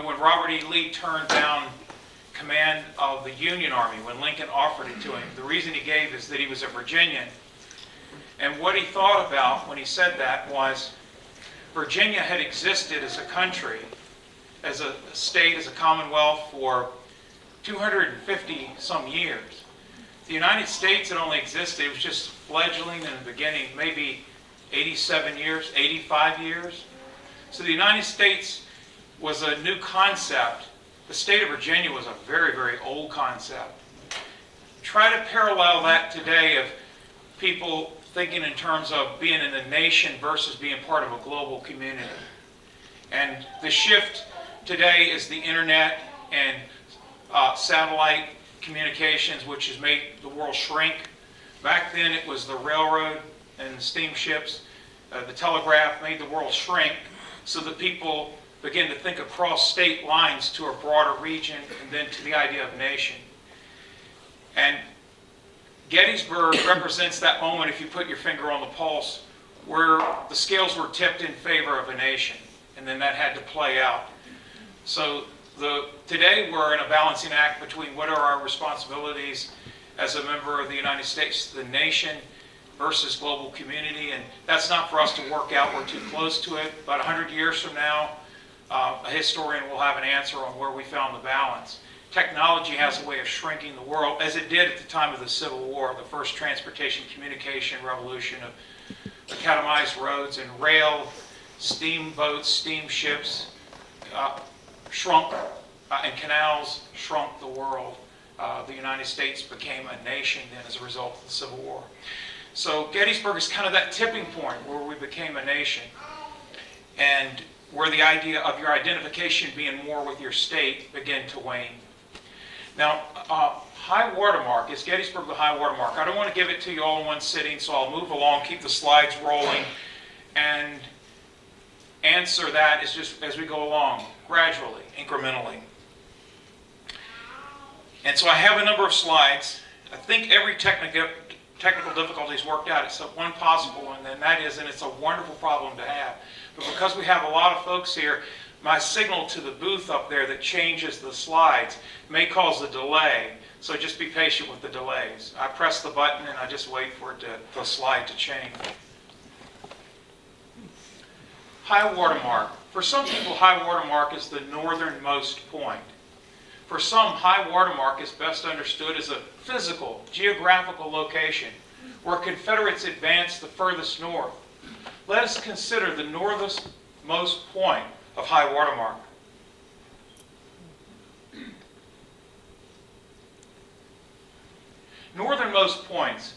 know, when Robert E. Lee turned down command of the Union Army, when Lincoln offered it to him, the reason he gave is that he was a Virginian. And what he thought about when he said that was Virginia had existed as a country, as a state, as a commonwealth for 250 some years. The United States had only existed, it was just fledgling in the beginning, maybe 87 years, 85 years. So the United States was a new concept. The state of Virginia was a very, very old concept. Try to parallel that today of people thinking in terms of being in a nation versus being part of a global community. And the shift today is the internet and satellite communications, which has made the world shrink. Back then it was the railroad and the steamships. The telegraph made the world shrink so that people begin to think across state lines to a broader region and then to the idea of nation. And Gettysburg represents that moment, if you put your finger on the pulse, where the scales were tipped in favor of a nation, and then that had to play out. So today we're in a balancing act between what are our responsibilities as a member of the United States, the nation, versus global community, and that's not for us to work out. We're too close to it. About 100 years from now, a historian will have an answer on where we found the balance. Technology has a way of shrinking the world, as it did at the time of the Civil War, the first transportation communication revolution of macadamized roads and rail, steamboats, steamships shrunk, and canals shrunk the world. The United States became a nation then as a result of the Civil War. So Gettysburg is kind of that tipping point where we became a nation, and where the idea of your identification being more with your state began to wane. Now, high watermark, is Gettysburg the high watermark? I don't want to give it to you all in one sitting, so I'll move along, keep the slides rolling, and answer that as we go along, gradually, incrementally. And so I have a number of slides. I think every technical difficulty is worked out except one possible one, and that is, and it's a wonderful problem to have, but because we have a lot of folks here, my signal to the booth up there that changes the slides may cause a delay, so just be patient with the delays. I press the button and I just wait for the slide to change. High watermark. For some people, high watermark is the northernmost point. For some, high watermark is best understood as a physical, geographical location where Confederates advanced the furthest north. Let us consider the northernmost point of high watermark. Northernmost points.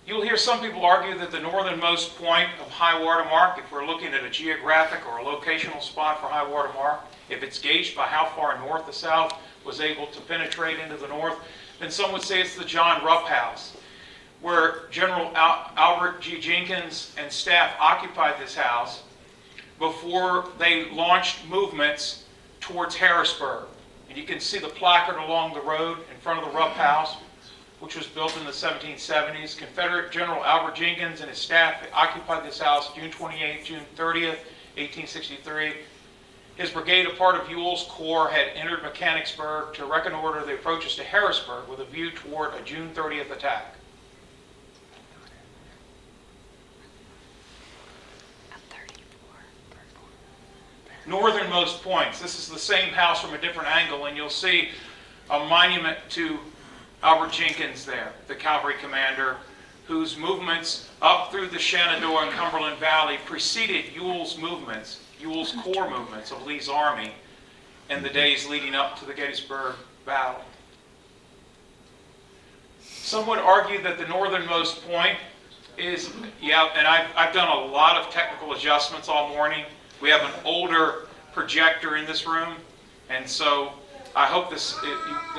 You'll hear some people argue that the northernmost point of high watermark, if we're looking at a geographic or a locational spot for high watermark, if it's gauged by how far north the South was able to penetrate into the north, then some would say it's the John Rupp House, where General Albert G. Jenkins and staff occupied this house before they launched movements towards Harrisburg. And you can see the placard along the road in front of the Rupp House, which was built in the 1770s. Confederate General Albert Jenkins and his staff occupied this house June 28th, June 30th, 1863. His brigade, a part of Ewell's corps, had entered Mechanicsburg to reconnoiter the approaches to Harrisburg with a view toward a June 30th attack. Northernmost points. This is the same house from a different angle, and you'll see a monument to Albert Jenkins there, the cavalry commander, whose movements up through the Shenandoah and Cumberland Valley preceded Ewell's movements, Ewell's corps movements of Lee's army in the days leading up to the Gettysburg Battle. Some would argue that the northernmost point is, and I've done a lot of technical adjustments all morning. We have an older projector in this room, and so I hope this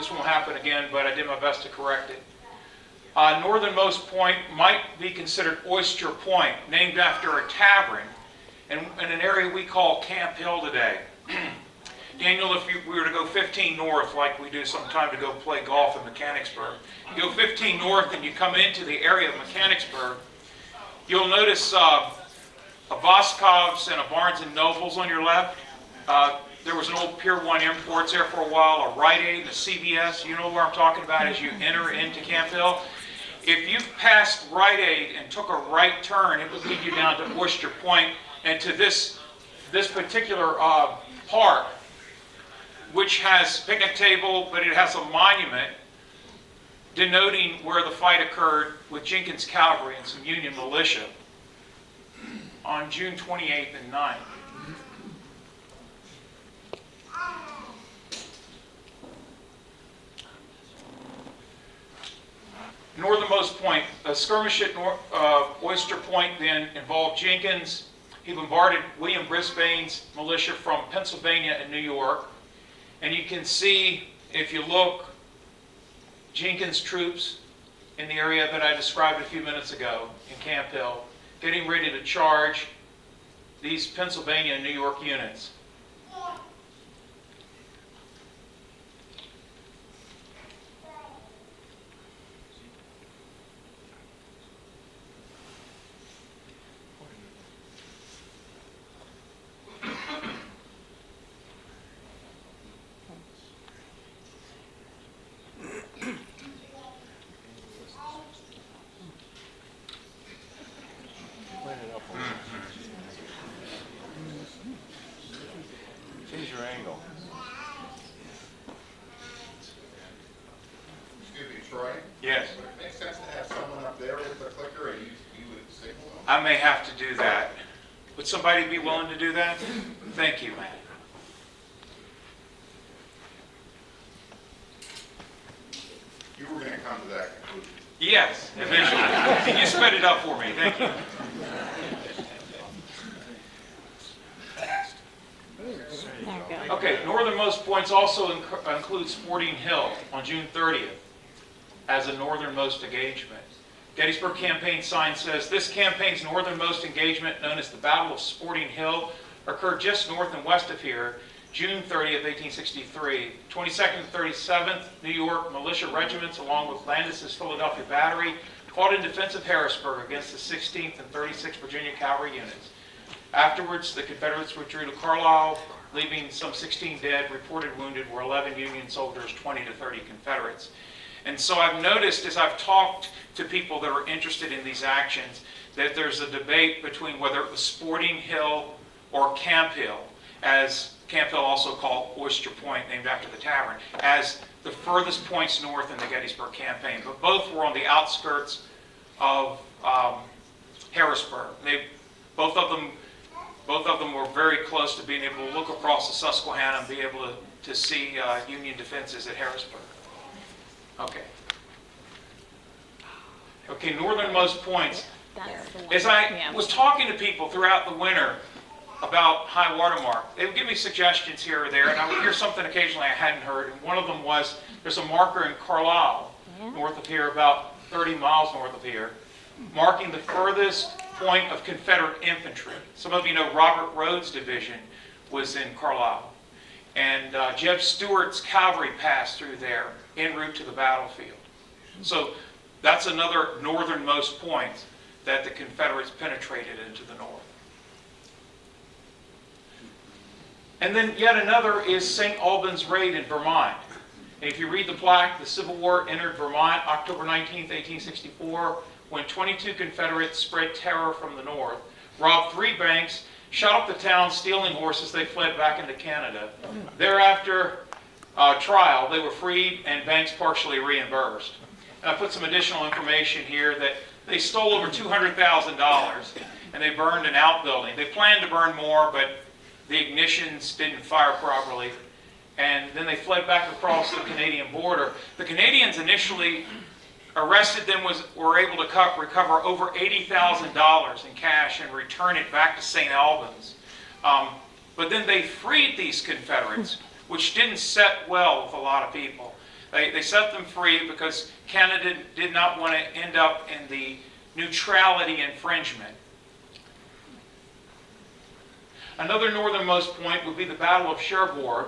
won't happen again, but I did my best to correct it. Northernmost point might be considered Oyster Point, named after a tavern in an area we call Camp Hill today. Daniel, if we were to go 15 north, like we do sometime to go play golf in Mechanicsburg, you go 15 north and you come into the area of Mechanicsburg, you'll notice a Boscov's and a Barnes & Noble's on your left. there was an old Pier 1 Imports there for a while, a Rite Aid, and a CVS. You know where I'm talking about as you enter into Camp Hill? If you passed Rite Aid and took a right turn, it would lead you down to Oyster Point and to this particular park, which has a picnic table, but it has a monument denoting where the fight occurred with Jenkins Cavalry and some Union militia on June 28th and 9th. Northernmost point, a skirmish at Oyster Point then involved Jenkins. He bombarded William Brisbane's militia from Pennsylvania and New York. And you can see, if you look, Jenkins' troops in the area that I described a few minutes ago in Camp Hill, getting ready to charge these Pennsylvania and New York units. Change your angle. Excuse me, Troy? Yes. Would it make sense to have someone up there with the clicker and you would signal them? I may have to do that. Would somebody be willing to do that? Thank you, Matt. You were going to come to that conclusion. Yes, eventually. You sped it up for me. Thank you. Okay, northernmost points also include Sporting Hill on June 30th as a northernmost engagement. Gettysburg campaign sign says, this campaign's northernmost engagement, known as the Battle of Sporting Hill, occurred just north and west of here, June 30th, 1863. 22nd and 37th New York militia regiments, along with Landis's Philadelphia Battery, fought in defense of Harrisburg against the 16th and 36th Virginia Cavalry units. Afterwards, the Confederates withdrew to Carlisle, leaving some 16 dead. Reported wounded were 11 Union soldiers, 20 to 30 Confederates. And so I've noticed as I've talked to people that are interested in these actions that there's a debate between whether it was Sporting Hill or Camp Hill, as Camp Hill also called Oyster Point, named after the tavern, as the furthest points north in the Gettysburg campaign. But both were on the outskirts of Harrisburg. Both of them were very close to being able to look across the Susquehanna and be able to see Union defenses at Harrisburg. Okay, northernmost points. As I was talking to people throughout the winter about high watermark, they would give me suggestions here or there, and I would hear something occasionally I hadn't heard. And one of them was, there's a marker in Carlisle, north of here, about 30 miles north of here, marking the furthest point of Confederate infantry. Some of you know Robert Rhodes' division was in Carlisle. And Jeb Stuart's cavalry passed through there en route to the battlefield. So that's another northernmost point that the Confederates penetrated into the north. And then yet another is St. Albans raid in Vermont. And if you read the plaque, the Civil War entered Vermont October 19th, 1864, when 22 Confederates spread terror from the north, robbed 3 banks, shot up the town, stealing horses. They fled back into Canada. Thereafter trial, they were freed and banks partially reimbursed. And I put some additional information here that they stole over $200,000 and they burned an outbuilding. They planned to burn more, but the ignitions didn't fire properly. And then they fled back across the Canadian border. The Canadians initially arrested them, were able to recover over $80,000 in cash and return it back to St. Albans. But then they freed these Confederates, which didn't set well with a lot of people. They set them free because Canada did not want to end up in the neutrality infringement. Another northernmost point would be the Battle of Cherbourg,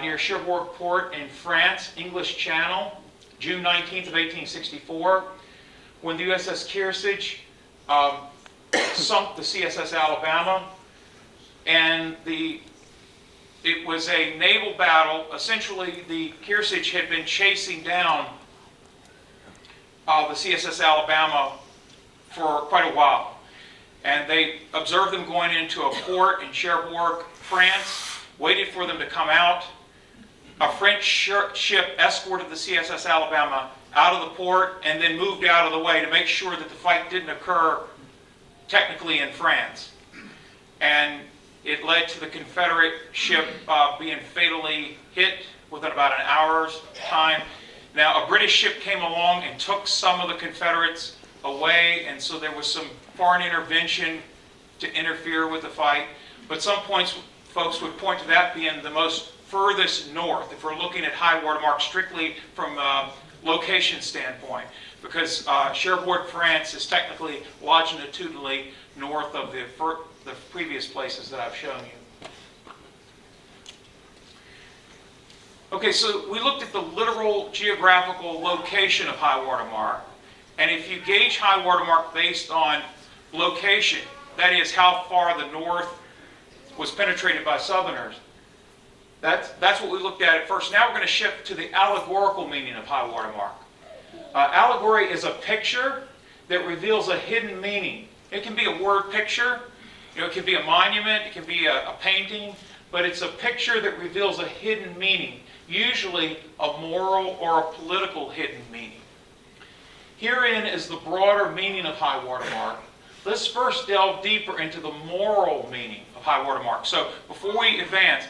near Cherbourg Port in France, English Channel, June 19th of 1864, when the USS Kearsarge sunk the CSS Alabama, and the it was a naval battle. Essentially, the Kearsarge had been chasing down the CSS Alabama for quite a while. And they observed them going into a port in Cherbourg, France, waited for them to come out. A French ship escorted the CSS Alabama out of the port and then moved out of the way to make sure that the fight didn't occur technically in France. And it led to the Confederate ship being fatally hit within about an hour's time. Now, a British ship came along and took some of the Confederates away, and so there was some foreign intervention to interfere with the fight. But some points, folks would point to that being the most furthest north, if we're looking at high water mark strictly from a location standpoint, because Cherbourg, France is technically longitudinally north of the previous places that I've shown you. Okay, so we looked at the literal geographical location of high water mark, and if you gauge high water mark based on location, that is how far the north was penetrated by Southerners, that's what we looked at first. Now we're going to shift to the allegorical meaning of high water mark. Allegory is a picture that reveals a hidden meaning. It can be a word picture, it can be a monument, it can be a painting, but it's a picture that reveals a hidden meaning, usually a moral or a political hidden meaning. Herein is the broader meaning of high water mark. Let's first delve deeper into the moral meaning of high water mark. So before we advance,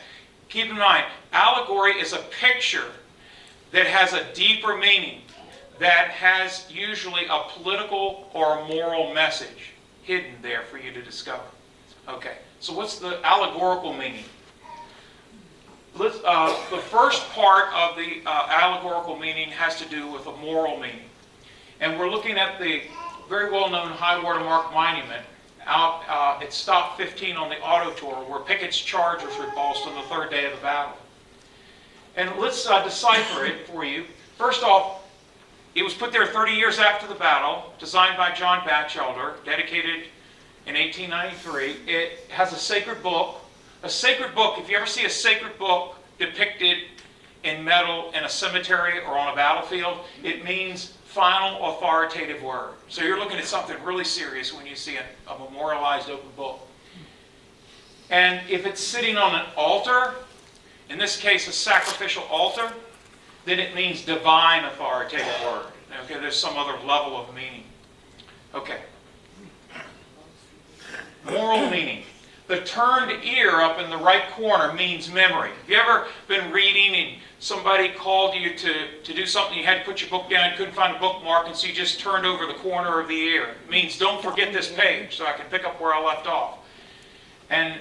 keep in mind, allegory is a picture that has a deeper meaning, that has usually a political or a moral message hidden there for you to discover. Okay, so what's the allegorical meaning? The first part of the allegorical meaning has to do with a moral meaning. And we're looking at the very well-known high water mark monument out at Stop 15 on the auto tour, where Pickett's charge was repulsed on the third day of the battle. And let's decipher it for you. First off, it was put there 30 years after the battle, designed by John Batchelder, dedicated in 1893. It has a sacred book. A sacred book, if you ever see a sacred book depicted in metal in a cemetery or on a battlefield, it means final authoritative word. So you're looking at something really serious when you see a memorialized open book. And if it's sitting on an altar, in this case a sacrificial altar, then it means divine authoritative word. Okay, there's some other level of meaning. Okay. Moral meaning. The turned ear up in the right corner means memory. Have you ever been reading and somebody called you to do something, you had to put your book down, you couldn't find a bookmark, and so you just turned over the corner of the ear? It means don't forget this page so I can pick up where I left off. And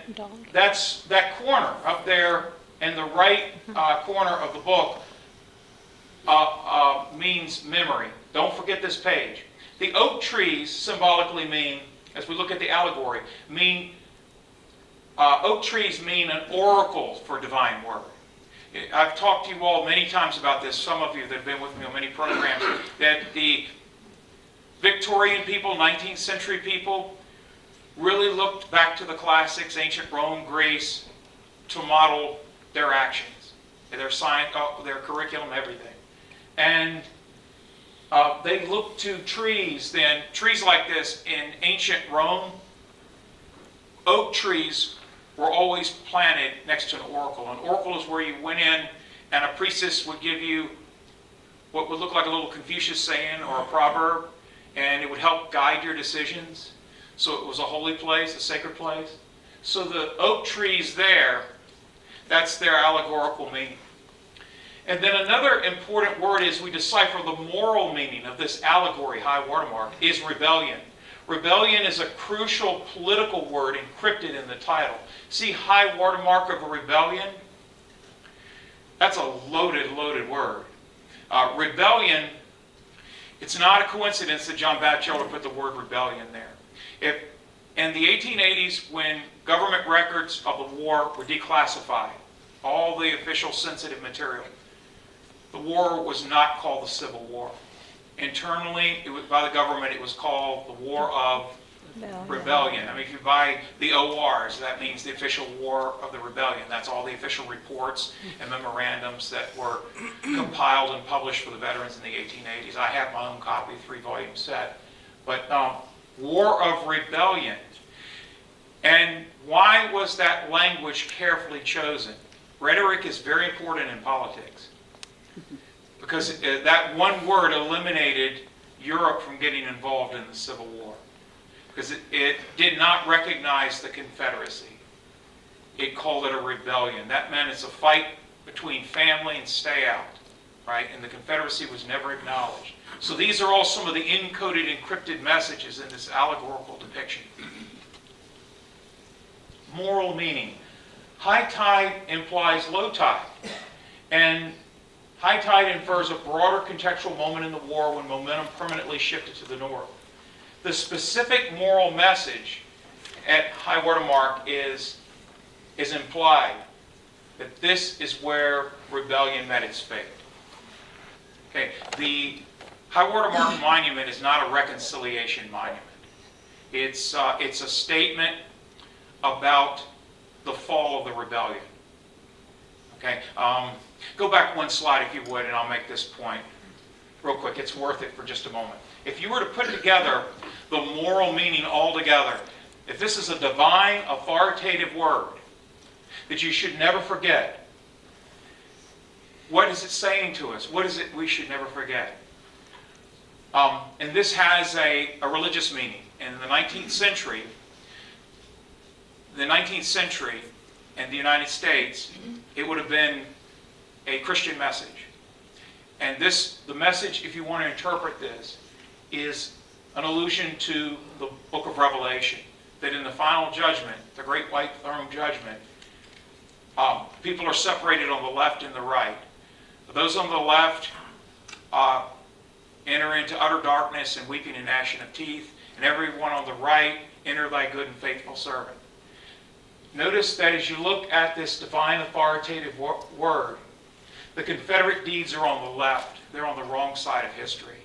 that's that corner up there in the right corner of the book means memory. Don't forget this page. The oak trees symbolically mean, as we look at the allegory, oak trees mean an oracle for divine word. I've talked to you all many times about this, some of you that have been with me on many programs, that the Victorian people, 19th century people, really looked back to the classics, ancient Rome, Greece, to model their actions, their science, their curriculum, everything. And they looked to trees then. Trees like this in ancient Rome, oak trees were always planted next to an oracle. An oracle is where you went in and a priestess would give you what would look like a little Confucius saying or a proverb, and it would help guide your decisions. So it was a holy place, a sacred place. So the oak trees there, that's their allegorical meaning. And then another important word as we decipher the moral meaning of this allegory, high watermark, is rebellion. Rebellion is a crucial political word encrypted in the title. See high watermark of a rebellion? That's a loaded, loaded word. Rebellion, it's not a coincidence that John Batchelder put the word rebellion there. In the 1880s, when government records of the war were declassified, all the official sensitive material, the war was not called the Civil War. Internally, by the government, it was called the War of rebellion. I mean, if you buy the ORs, that means the official war of the rebellion. That's all the official reports and memorandums that were compiled and published for the veterans in the 1880s. I have my own copy, 3-volume set. But War of Rebellion. And why was that language carefully chosen? Rhetoric is very important in politics, because that one word eliminated Europe from getting involved in the Civil War, because it did not recognize the Confederacy. It called it a rebellion. That meant it's a fight between family and stay out, right? And the Confederacy was never acknowledged. So these are all some of the encoded, encrypted messages in this allegorical depiction. Moral meaning. High tide implies low tide. And high tide infers a broader contextual moment in the war when momentum permanently shifted to the north. The specific moral message at high water mark is implied that this is where rebellion met its fate. Okay, the high water mark monument is not a reconciliation monument. It's a statement about the fall of the rebellion. Okay, go back one slide if you would, and I'll make this point real quick. It's worth it for just a moment. If you were to put together the moral meaning all together, if this is a divine, authoritative word that you should never forget, what is it saying to us? What is it we should never forget? And this has a religious meaning. In the 19th century, in the United States, it would have been a Christian message. And the message, if you want to interpret this, is an allusion to the book of Revelation, that in the final judgment, the great white throne judgment, people are separated on the left and the right. Those on the left enter into utter darkness and weeping and gnashing of teeth, and everyone on the right, enter thy good and faithful servant. Notice that as you look at this divine authoritative word, the Confederate deeds are on the left. They're on the wrong side of history.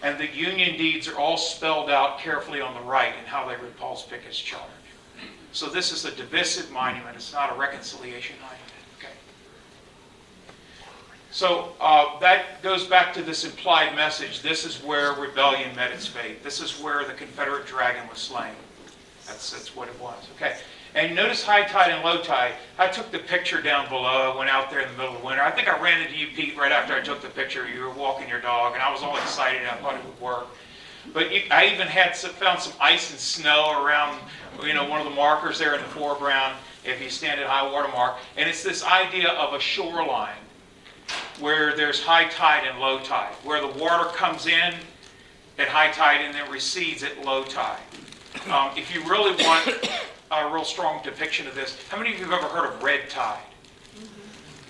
And the Union deeds are all spelled out carefully on the right in how they repulse Pickett's charge. So this is a divisive monument. It's not a reconciliation monument. Okay. So that goes back to this implied message. This is where rebellion met its fate. This is where the Confederate dragon was slain. That's what it was. Okay. And notice high tide and low tide. I took the picture down below. I went out there in the middle of winter. I think I ran into you, Pete, right after I took the picture. You were walking your dog, and I was all excited. I thought it would work. But I even found some ice and snow around, one of the markers there in the foreground if you stand at high water mark. And it's this idea of a shoreline where there's high tide and low tide, where the water comes in at high tide and then recedes at low tide. If you really want a real strong depiction of this, how many of you have ever heard of red tide?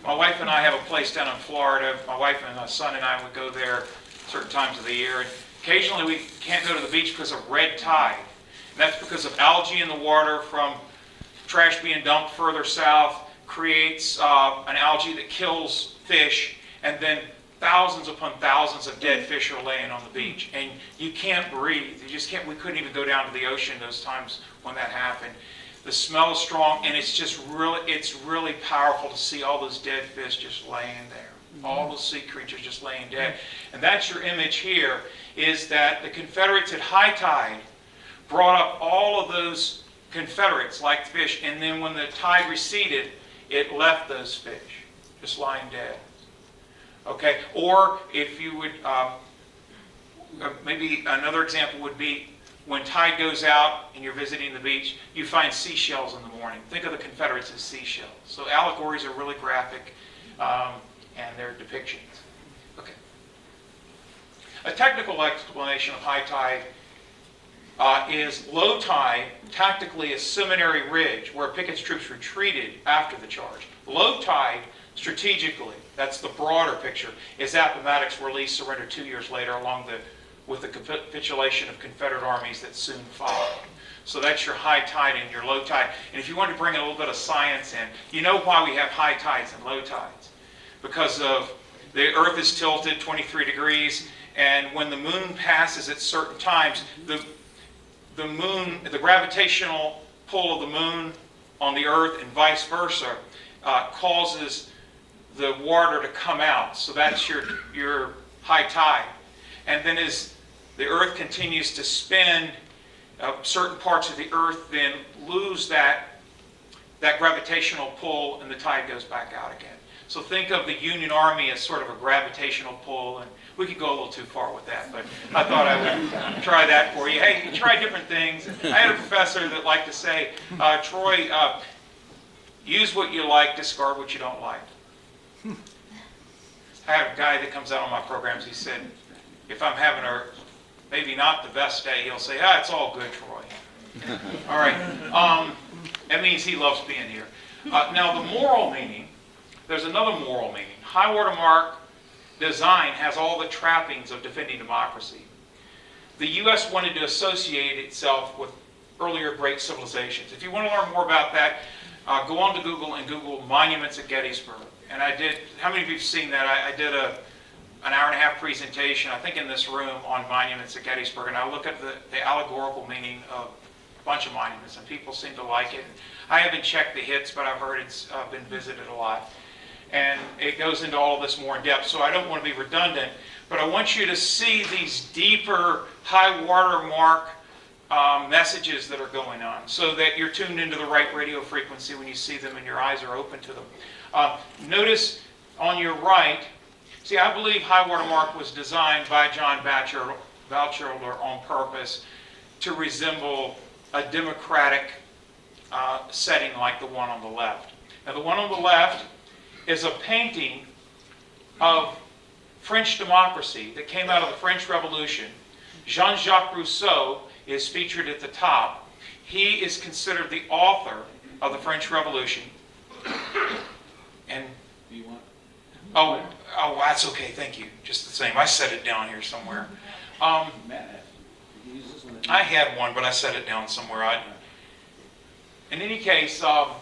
My wife and I have a place down in Florida. My wife and my son and I would go there certain times of the year. And occasionally we can't go to the beach because of red tide. And that's because of algae in the water from trash being dumped further south creates an algae that kills fish, and then thousands upon thousands of dead fish are laying on the beach. And you can't breathe. You just can't. We couldn't even go down to the ocean those times when that happened. The smell is strong, and it's really powerful to see all those dead fish just laying there. All those sea creatures just laying dead. And that's your image here, is that the Confederates at high tide brought up all of those Confederates like fish, and then when the tide receded, it left those fish just lying dead. Okay, or if you would, maybe another example would be when tide goes out and you're visiting the beach, you find seashells in the morning. Think of the Confederates as seashells. So allegories are really graphic, and they're depictions. Okay. A technical explanation of high tide is low tide, tactically a seminary ridge where Pickett's troops retreated after the charge. Low tide, strategically, that's the broader picture, is Appomattox release surrendered 2 years later with the capitulation of Confederate armies that soon followed. So that's your high tide and your low tide. And if you want to bring a little bit of science in, you know why we have high tides and low tides. Because of the earth is tilted 23 degrees, and when the moon passes at certain times, the the moon, the gravitational pull of the moon on the earth and vice versa causes the water to come out. So that's your high tide. And then as the earth continues to spin, certain parts of the earth then lose that gravitational pull and the tide goes back out again. So think of the Union Army as sort of a gravitational pull, and we could go a little too far with that, but I thought I would try that for you. Hey, you try different things. I had a professor that liked to say, Troy, use what you like, discard what you don't like. I have a guy that comes out on my programs, he said, if I'm having maybe not the best day, he'll say, it's all good, Troy. All right. That means he loves being here. Now, the moral meaning, there's another moral meaning. High watermark design has all the trappings of defending democracy. The U.S. wanted to associate itself with earlier great civilizations. If you want to learn more about that, go on to Google and Google monuments at Gettysburg. And I did, how many of you have seen that? I did an hour-and-a-half presentation, I think in this room, on monuments at Gettysburg. And I look at the allegorical meaning of a bunch of monuments, and people seem to like it. I haven't checked the hits, but I've heard it's been visited a lot. And it goes into all of this more in depth, so I don't want to be redundant, but I want you to see these deeper high watermark messages that are going on, so that you're tuned into the right radio frequency when you see them and your eyes are open to them. Notice on your right, see, I believe high watermark was designed by John Batchelor on purpose to resemble a democratic setting like the one on the left. Now, the one on the left is a painting of French democracy that came out of the French Revolution. Jean-Jacques Rousseau is featured at the top. He is considered the author of the French Revolution. And oh, that's okay. Thank you. Just the same. I set it down here somewhere. I had one, but I set it down somewhere. In any case, I'm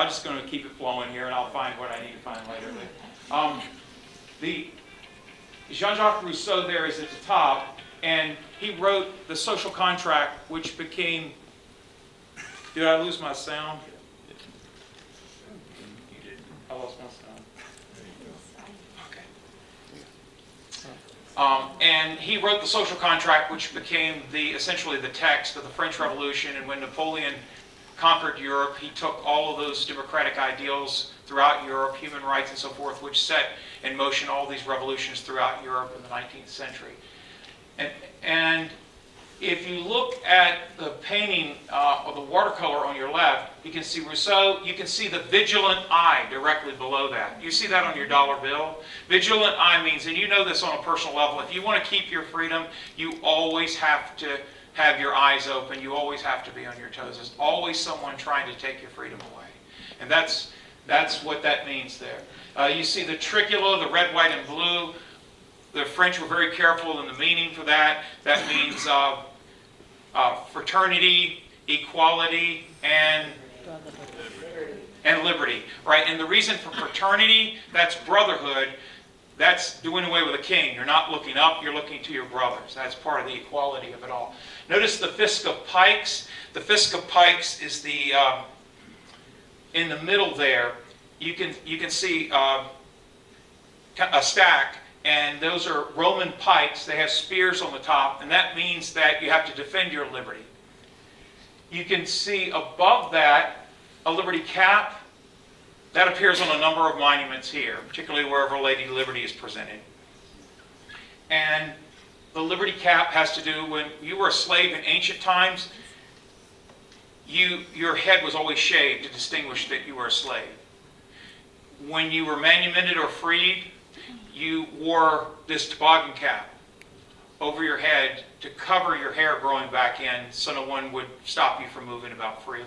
just going to keep it flowing here, and I'll find what I need to find later. But, the Jean-Jacques Rousseau there is at the top, and he wrote the social contract, which became. Did I lose my sound? You did. I lost my sound. Okay. And he wrote the social contract, which became essentially the text of the French Revolution. And when Napoleon conquered Europe, he took all of those democratic ideals throughout Europe, human rights and so forth, which set in motion all these revolutions throughout Europe in the 19th century. And if you look at the painting of the watercolor on your left, you can see Rousseau, you can see the vigilant eye directly below that. You see that on your dollar bill? Vigilant eye means, and you know this on a personal level, if you want to keep your freedom, you always have to have your eyes open. You always have to be on your toes. There's always someone trying to take your freedom away. And that's what that means there. You see the tricolour, the red, white, and blue. The French were very careful in the meaning for that. That means fraternity, equality, and liberty. Right? And the reason for fraternity, that's brotherhood. That's doing away with a king. You're not looking up, you're looking to your brothers. That's part of the equality of it all. Notice the Fisk of Pikes. The Fisk of Pikes is the in the middle there. You can see a stack, and those are Roman pikes. They have spears on the top, and that means that you have to defend your liberty. You can see above that a liberty cap. That appears on a number of monuments here, particularly wherever Lady Liberty is presented. And the liberty cap has to do when you were a slave in ancient times, your head was always shaved to distinguish that you were a slave. When you were manumitted or freed, you wore this toboggan cap over your head to cover your hair growing back in so no one would stop you from moving about freely.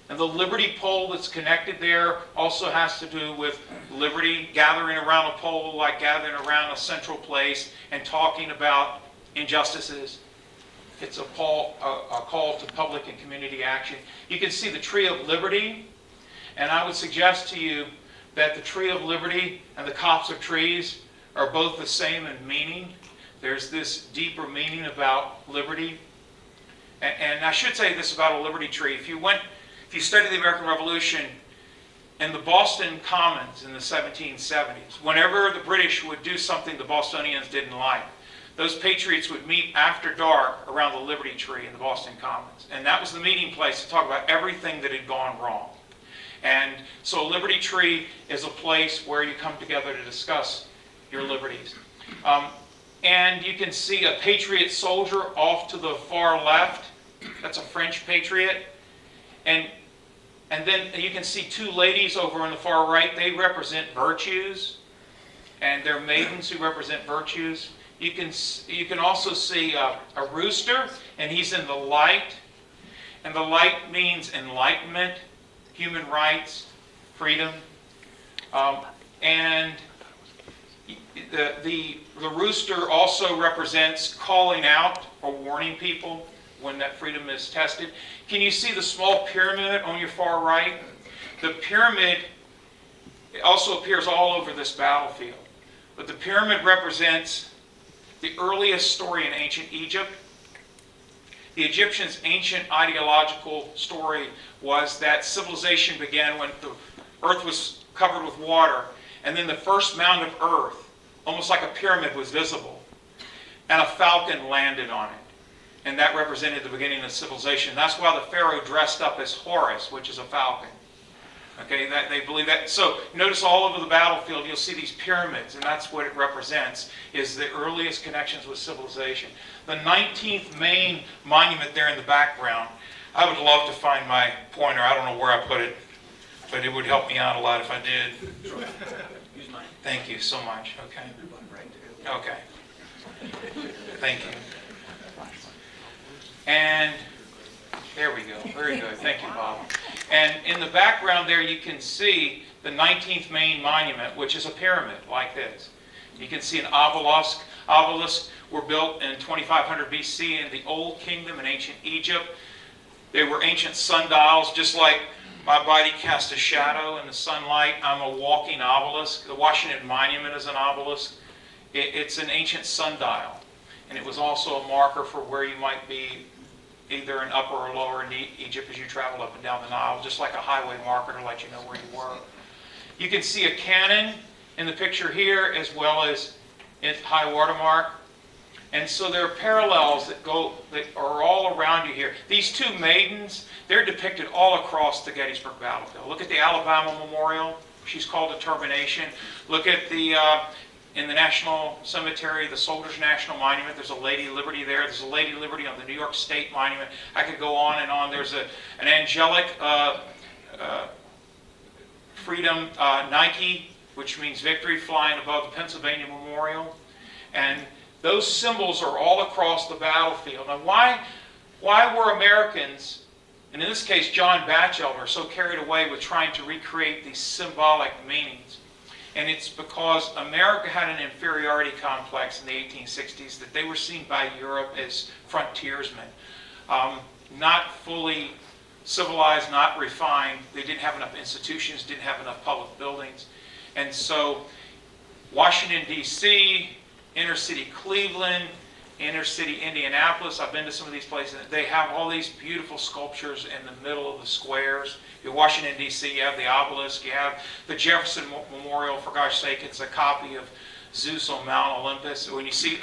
And the liberty pole that's connected there also has to do with liberty, gathering around a pole like gathering around a central place and talking about injustices. It's a call to public and community action. You can see the tree of liberty, and I would suggest to you that the tree of liberty and the copse of trees are both the same in meaning. There's this deeper meaning about liberty. And I should say this about a liberty tree. If you study the American Revolution and the Boston Commons in the 1770s, whenever the British would do something the Bostonians didn't like, those patriots would meet after dark around the Liberty Tree in the Boston Commons. And that was the meeting place to talk about everything that had gone wrong. And so a Liberty Tree is a place where you come together to discuss your liberties. And you can see a patriot soldier off to the far left. That's a French patriot. And then you can see two ladies over on the far right. They represent virtues. And they're maidens who represent virtues. You can also see a rooster, and he's in the light. And the light means enlightenment, human rights, freedom. And the rooster also represents calling out or warning people when that freedom is tested. Can you see the small pyramid on your far right? The pyramid also appears all over this battlefield. But the pyramid represents the earliest story in ancient Egypt. The Egyptians' ancient ideological story was that civilization began when the earth was covered with water, and then the first mound of earth, almost like a pyramid, was visible, and a falcon landed on it. And that represented the beginning of civilization. That's why the Pharaoh dressed up as Horus, which is a falcon. Okay, they believe that. So notice all over the battlefield you'll see these pyramids, and that's what it represents, is the earliest connections with civilization. The 19th Maine Monument there in the background, I would love to find my pointer. I don't know where I put it, but it would help me out a lot if I did. Use mine. Thank you so much. Okay. Okay. Thank you. And there we go. Very good. Thank you, Bob. And in the background there, you can see the 19th Maine Monument, which is a pyramid like this. You can see an obelisk. Obelisks were built in 2500 BC in the Old Kingdom in ancient Egypt. They were ancient sundials, just like my body casts a shadow in the sunlight. I'm a walking obelisk. The Washington Monument is an obelisk. It's an ancient sundial. And it was also a marker for where you might be, either in Upper or Lower in Egypt as you travel up and down the Nile, just like a highway marker to let you know where you were. You can see a cannon in the picture here, as well as at high watermark. And so there are parallels that are all around you here. These two maidens, they're depicted all across the Gettysburg battlefield. Look at the Alabama Memorial. She's called Determination. Look at in the National Cemetery, the Soldiers' National Monument, there's a Lady Liberty there. There's a Lady Liberty on the New York State Monument. I could go on and on. There's an angelic freedom Nike, which means victory, flying above the Pennsylvania Memorial. And those symbols are all across the battlefield. Now, why were Americans, and in this case John Batchelder, so carried away with trying to recreate these symbolic meanings? And it's because America had an inferiority complex in the 1860s, that they were seen by Europe as frontiersmen, not fully civilized, not refined. They didn't have enough institutions, didn't have enough public buildings. And so Washington, D.C., inner city Cleveland, inner city Indianapolis, I've been to some of these places, they have all these beautiful sculptures in the middle of the squares. In Washington, D.C., you have the obelisk, you have the Jefferson Memorial, for gosh sake, it's a copy of Zeus on Mount Olympus. When you see,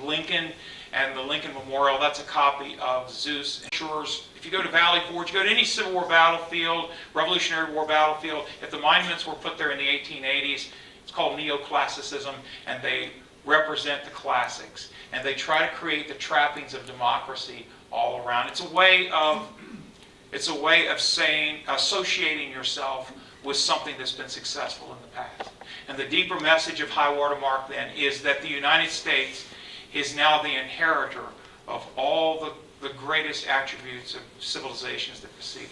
Lincoln and the Lincoln Memorial, that's a copy of Zeus. If you go to Valley Forge, you go to any Civil War battlefield, Revolutionary War battlefield, if the monuments were put there in the 1880s, it's called neoclassicism, and they represent the classics. And they try to create the trappings of democracy all around. It's a way of saying, associating yourself with something that's been successful in the past. And the deeper message of high watermark then is that the United States is now the inheritor of all the greatest attributes of civilizations that preceded.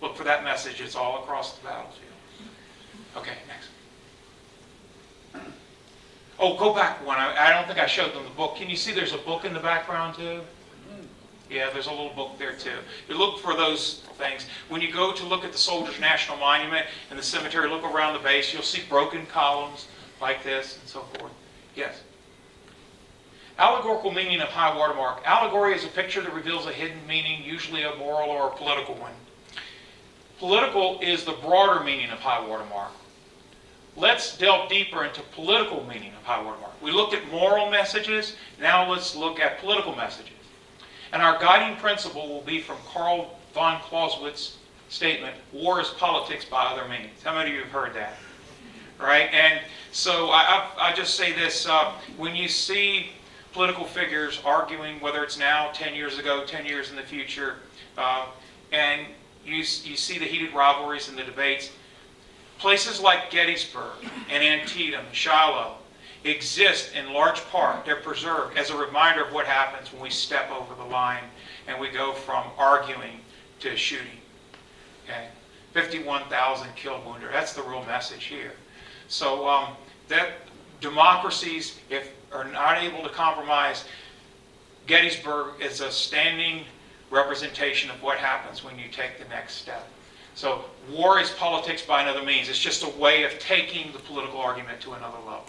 Look for that message. It's all across the battlefield. Okay, next. Oh, go back one. I don't think I showed them the book. Can you see there's a book in the background too? Yeah, there's a little book there too. You look for those things. When you go to look at the Soldiers' National Monument and the cemetery, look around the base, you'll see broken columns like this and so forth. Yes. Allegorical meaning of high watermark. Allegory is a picture that reveals a hidden meaning, usually a moral or a political one. Political is the broader meaning of high watermark. Let's delve deeper into political meaning of high watermark. We looked at moral messages, now let's look at political messages. And our guiding principle will be from Karl von Clausewitz's statement, war is politics by other means. How many of you have heard that? Right? And so I just say this, when you see political figures arguing, whether it's now, 10 years ago, 10 years in the future, and you see the heated rivalries and the debates, places like Gettysburg and Antietam and Shiloh exist in large part, they're preserved as a reminder of what happens when we step over the line and we go from arguing to shooting. Okay? 51,000 killed, wounded. That's the real message here. So that democracies, if are not able to compromise, Gettysburg is a standing representation of what happens when you take the next step. So war is politics by another means. It's just a way of taking the political argument to another level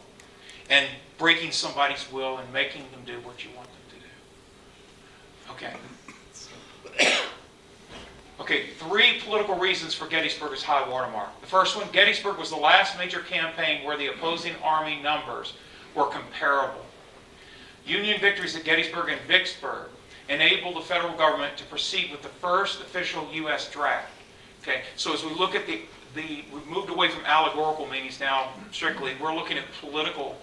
and breaking somebody's will and making them do what you want them to do. Okay. Okay, 3 political reasons for Gettysburg as high watermark. The first one, Gettysburg was the last major campaign where the opposing army numbers were comparable. Union victories at Gettysburg and Vicksburg enabled the federal government to proceed with the first official U.S. draft. Okay, so as we look at we've moved away from allegorical meanings now strictly, we're looking at political.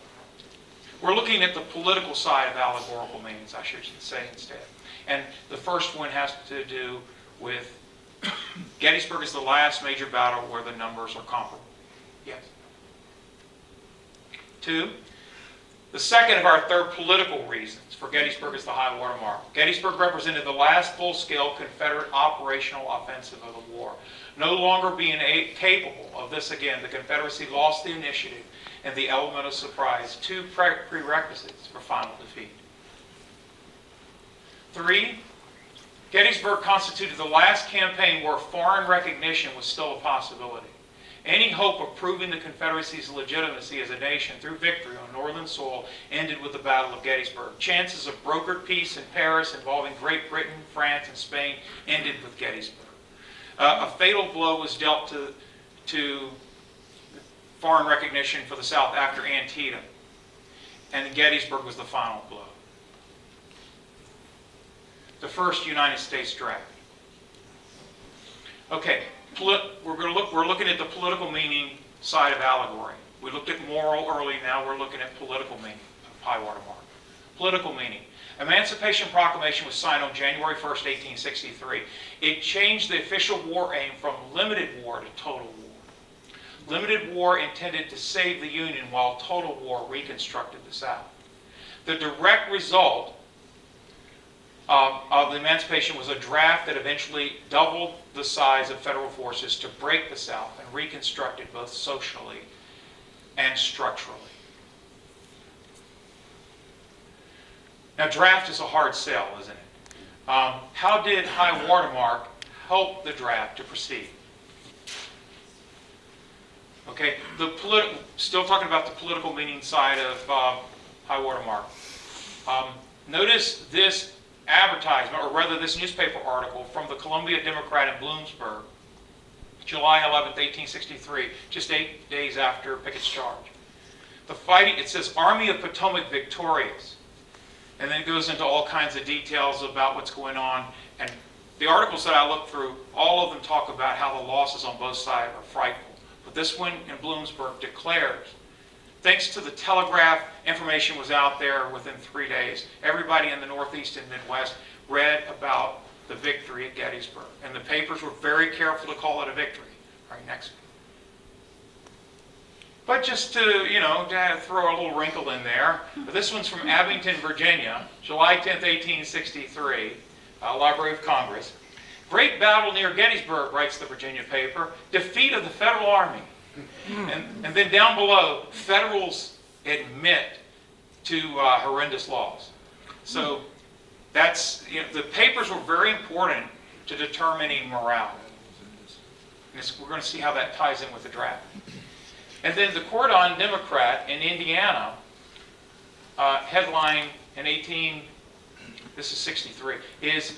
We're looking at the political side of allegorical meanings, I should say instead. And the first one has to do with Gettysburg is the last major battle where the numbers are comparable. Yes. 2, the second of our 3rd political reasons for Gettysburg as the high watermark. Gettysburg represented the last full-scale Confederate operational offensive of the war. No longer being capable of this again, the Confederacy lost the initiative and the element of surprise, 2 prerequisites for final defeat. 3, Gettysburg constituted the last campaign where foreign recognition was still a possibility. Any hope of proving the Confederacy's legitimacy as a nation through victory on northern soil ended with the Battle of Gettysburg. Chances of brokered peace in Paris involving Great Britain, France, and Spain ended with Gettysburg. A fatal blow was dealt to foreign recognition for the South after Antietam, and Gettysburg was the final blow. The first United States draft. Okay, we're looking at the political meaning side of allegory. We looked at moral early, now we're looking at political meaning of high watermark. Political meaning. Emancipation Proclamation was signed on January 1st, 1863. It changed the official war aim from limited war to total war. Limited war intended to save the Union while total war reconstructed the South. The direct result of the emancipation was a draft that eventually doubled the size of federal forces to break the South and reconstruct it both socially and structurally. Now, draft is a hard sell, isn't it? How did high watermark help the draft to proceed? Okay, still talking about the political meaning side of high watermark. Notice this advertisement, or rather this newspaper article from the Columbia Democrat in Bloomsburg, July 11th, 1863, just 8 days after Pickett's charge. The fighting, it says, Army of Potomac victorious. And then it goes into all kinds of details about what's going on. And the articles that I looked through, all of them talk about how the losses on both sides are frightful. But this one in Bloomsburg declares, thanks to the telegraph, information was out there within 3 days. Everybody in the Northeast and Midwest read about the victory at Gettysburg. And the papers were very careful to call it a victory. Right next. But just to, to throw a little wrinkle in there, this one's from Abington, Virginia, July 10th, 1863, Library of Congress. Great battle near Gettysburg, writes the Virginia paper, defeat of the Federal Army. And then down below, Federals admit to horrendous loss. So that's, the papers were very important to determining morale. And we're going to see how that ties in with the draft. And then the Cordon Democrat in Indiana headline in this is 63, is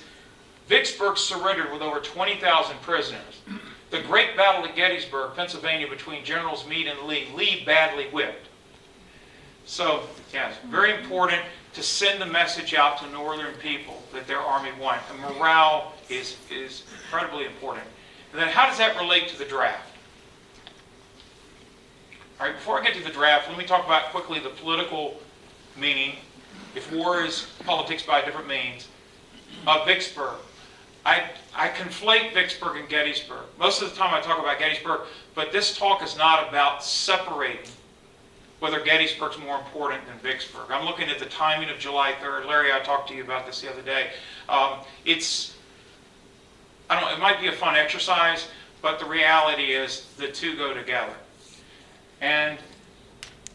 Vicksburg surrendered with over 20,000 prisoners. The Great Battle at Gettysburg, Pennsylvania, between Generals Meade and Lee. Lee badly whipped. So, yes, very important to send the message out to northern people that their army won. And morale is incredibly important. And then how does that relate to the draft? All right, before I get to the draft, let me talk about quickly the political meaning, if war is politics by different means, of Vicksburg. I conflate Vicksburg and Gettysburg. Most of the time I talk about Gettysburg, but this talk is not about separating whether Gettysburg's more important than Vicksburg. I'm looking at the timing of July 3rd. Larry, I talked to you about this the other day. It might be a fun exercise, but the reality is the two go together. And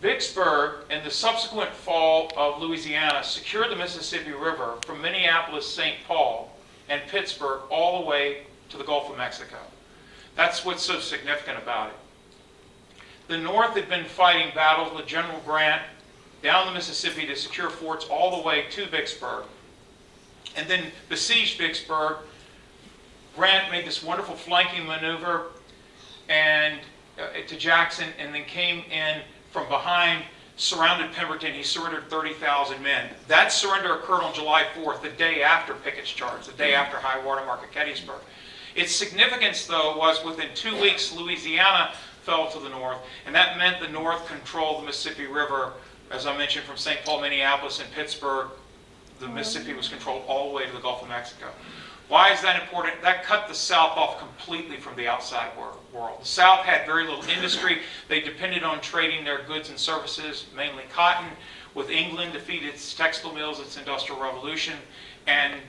Vicksburg and the subsequent fall of Louisiana secured the Mississippi River from Minneapolis, St. Paul, and Pittsburgh all the way to the Gulf of Mexico. That's what's so significant about it. The North had been fighting battles with General Grant down the Mississippi to secure forts all the way to Vicksburg, and then besieged Vicksburg. Grant made this wonderful flanking maneuver to Jackson, and then came in from behind, surrounded Pemberton. He surrendered 30,000 men. That surrender occurred on July 4th, the day after Pickett's charge, the day after high water mark at Gettysburg. Its significance, though, was within 2 weeks, Louisiana fell to the north, and that meant the North controlled the Mississippi River. As I mentioned, from St. Paul, Minneapolis, and Pittsburgh, the Mississippi was controlled all the way to the Gulf of Mexico. Why is that important? That cut the South off completely from the outside world. The South had very little industry. They depended on trading their goods and services, mainly cotton, with England to feed its textile mills, its industrial revolution. And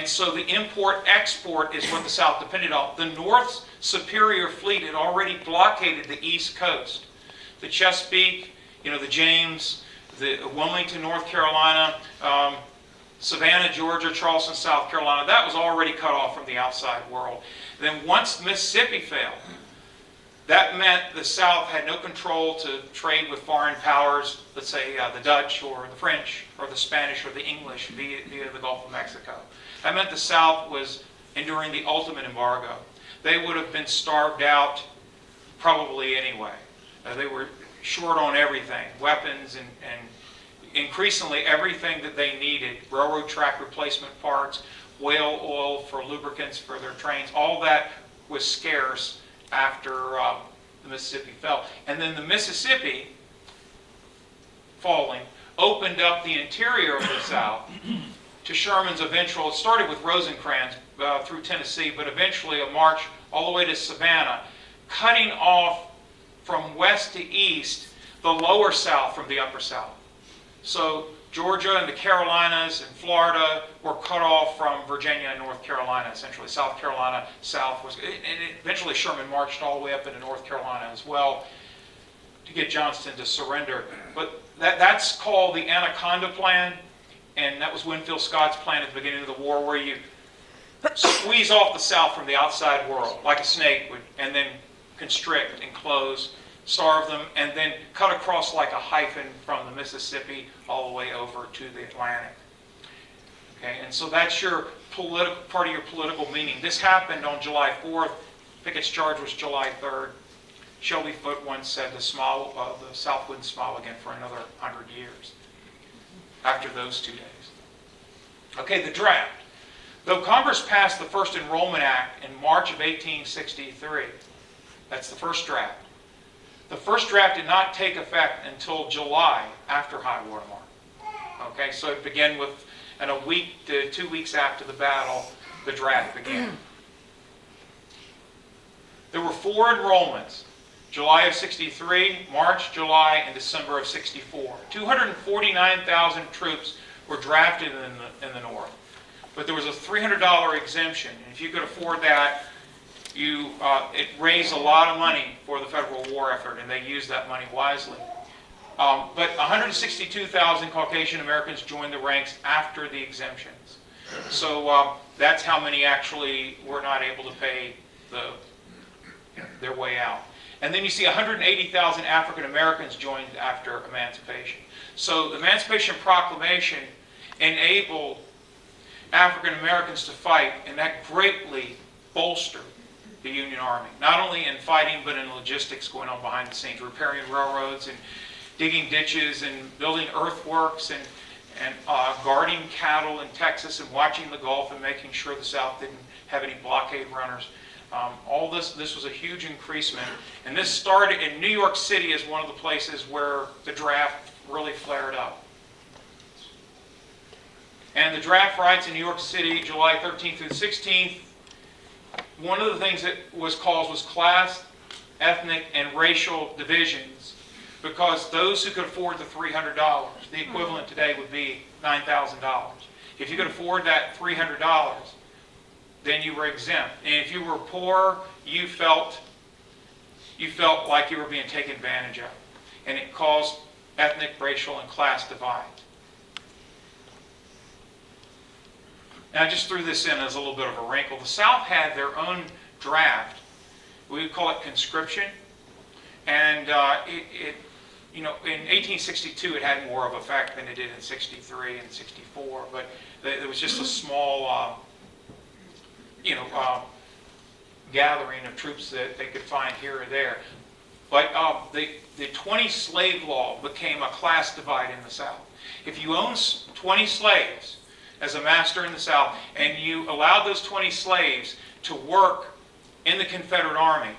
so the import-export is what the South depended on. The North's superior fleet had already blockaded the East Coast. The Chesapeake, the James, the Wilmington, North Carolina, Savannah, Georgia, Charleston, South Carolina, that was already cut off from the outside world. Then once Mississippi failed, that meant the South had no control to trade with foreign powers, let's say the Dutch or the French or the Spanish or the English via the Gulf of Mexico. That meant the South was enduring the ultimate embargo. They would have been starved out probably anyway. They were short on everything, weapons and increasingly everything that they needed, railroad track replacement parts, whale oil for lubricants for their trains, all that was scarce after the Mississippi fell. And then the Mississippi falling opened up the interior of the South to Sherman's eventual, it started with Rosecrans through Tennessee, but eventually a march all the way to Savannah, cutting off from west to east the lower South from the upper South. So Georgia and the Carolinas and Florida were cut off from Virginia and North Carolina, essentially. South Carolina, South was, and eventually Sherman marched all the way up into North Carolina as well to get Johnston to surrender. But that's called the Anaconda Plan, and that was Winfield Scott's plan at the beginning of the war, where you squeeze off the South from the outside world, like a snake would, and then constrict and close, starve them, and then cut across like a hyphen from the Mississippi all the way over to the Atlantic. Okay, and so that's your part of your political meaning. This happened on July 4th. Pickett's charge was July 3rd. Shelby Foote once said the South wouldn't smile again for another 100 years after those 2 days. Okay, the draft. Though Congress passed the first Enrollment Act in March of 1863, that's the first draft. The first draft did not take effect until July after high water mark. Okay, so it began with, and a week to 2 weeks after the battle, the draft began. There were 4 enrollments: July of 63, March, July, and December of 64. 249,000 troops were drafted in the North. But there was a $300 exemption, and if you could afford that, it raised a lot of money for the federal war effort, and they used that money wisely. But 162,000 Caucasian Americans joined the ranks after the exemptions. So that's how many actually were not able to pay their way out. And then you see 180,000 African Americans joined after emancipation. So the Emancipation Proclamation enabled African Americans to fight, and that greatly bolstered the Union Army, not only in fighting but in logistics going on behind the scenes, repairing railroads and digging ditches and building earthworks and guarding cattle in Texas and watching the Gulf and making sure the South didn't have any blockade runners. All this was a huge increasement, and this started in New York City as one of the places where the draft really flared up. And the draft riots in New York City, July 13th through the 16th, one of the things that was caused was class, ethnic, and racial divisions, because those who could afford the $300, the equivalent today would be $9,000. If you could afford that $300, then you were exempt. And if you were poor, you felt like you were being taken advantage of. And it caused ethnic, racial, and class divides. And I just threw this in as a little bit of a wrinkle. The South had their own draft. We would call it conscription. And in 1862, it had more of an effect than it did in 63 and 64. But there was just a small, gathering of troops that they could find here or there. But the 20 slave law became a class divide in the South. If you own 20 slaves as a master in the South, and you allowed those 20 slaves to work in the Confederate Army,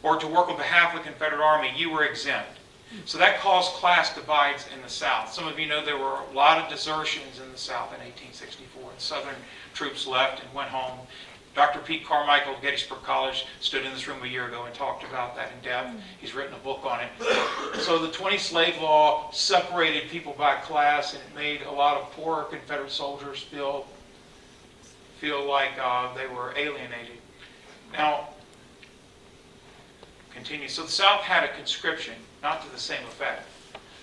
or to work on behalf of the Confederate Army, you were exempt. So that caused class divides in the South. Some of you know there were a lot of desertions in the South in 1864. And Southern troops left and went home. Dr. Pete Carmichael of Gettysburg College stood in this room a year ago and talked about that in depth. He's written a book on it. So the 20 slave law separated people by class, and it made a lot of poorer Confederate soldiers feel like they were alienated. Now, continue. So the South had a conscription, not to the same effect.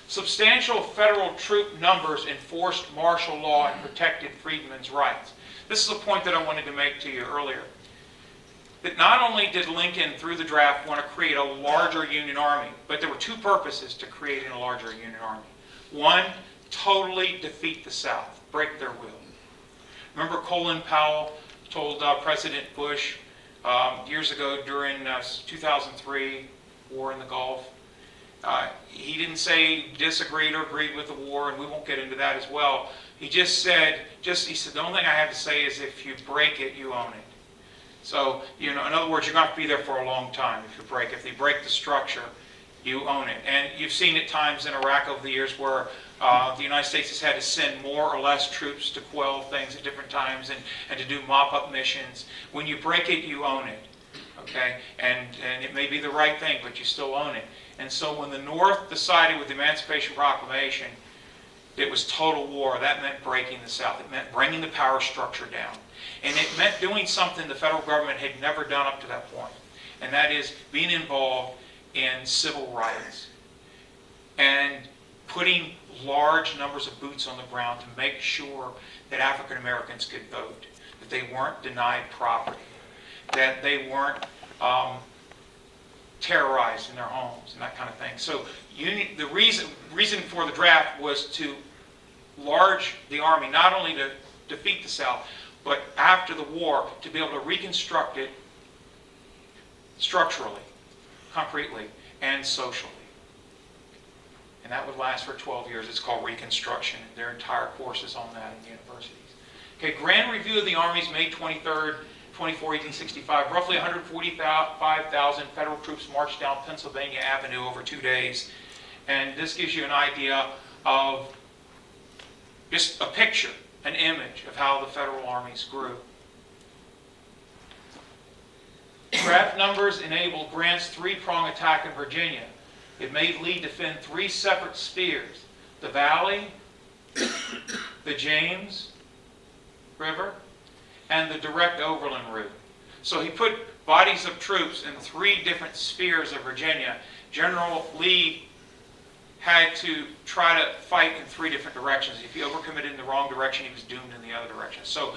Substantial federal troop numbers enforced martial law and protected freedmen's rights. This is a point that I wanted to make to you earlier. That not only did Lincoln, through the draft, want to create a larger Union Army, but there were two purposes to creating a larger Union Army. One, totally defeat the South, break their will. Remember Colin Powell told President Bush years ago during 2003 war in the Gulf, he didn't say he disagreed or agreed with the war, and we won't get into that as well. He just said, he said, the only thing I have to say is if you break it, you own it. So, in other words, you're going to have to be there for a long time if you break it. If you break the structure, you own it. And you've seen at times in Iraq over the years where the United States has had to send more or less troops to quell things at different times and to do mop-up missions. When you break it, you own it. Okay? And it may be the right thing, but you still own it. And so when the North decided with the Emancipation Proclamation it was total war, that meant breaking the South. It meant bringing the power structure down. And it meant doing something the federal government had never done up to that point. And that is being involved in civil rights and putting large numbers of boots on the ground to make sure that African Americans could vote, that they weren't denied property, that they weren't terrorized in their homes and that kind of thing. So the reason for the draft was to enlarge the Army, not only to defeat the South, but after the war to be able to reconstruct it structurally, concretely, and socially. And that would last for 12 years. It's called Reconstruction. Their entire courses on that in universities. Okay, Grand Review of the Armies, May 23rd, 24, 1865. Roughly 145,000 federal troops marched down Pennsylvania Avenue over 2 days. And this gives you an idea of just a picture, an image of how the federal armies grew. Draft numbers enabled Grant's three-prong attack in Virginia. It made Lee defend 3 separate spheres: the Valley, the James River, and the direct overland route. So he put bodies of troops in 3 different spheres of Virginia. General Lee had to try to fight in 3 different directions. If he overcommitted in the wrong direction, he was doomed in the other direction. So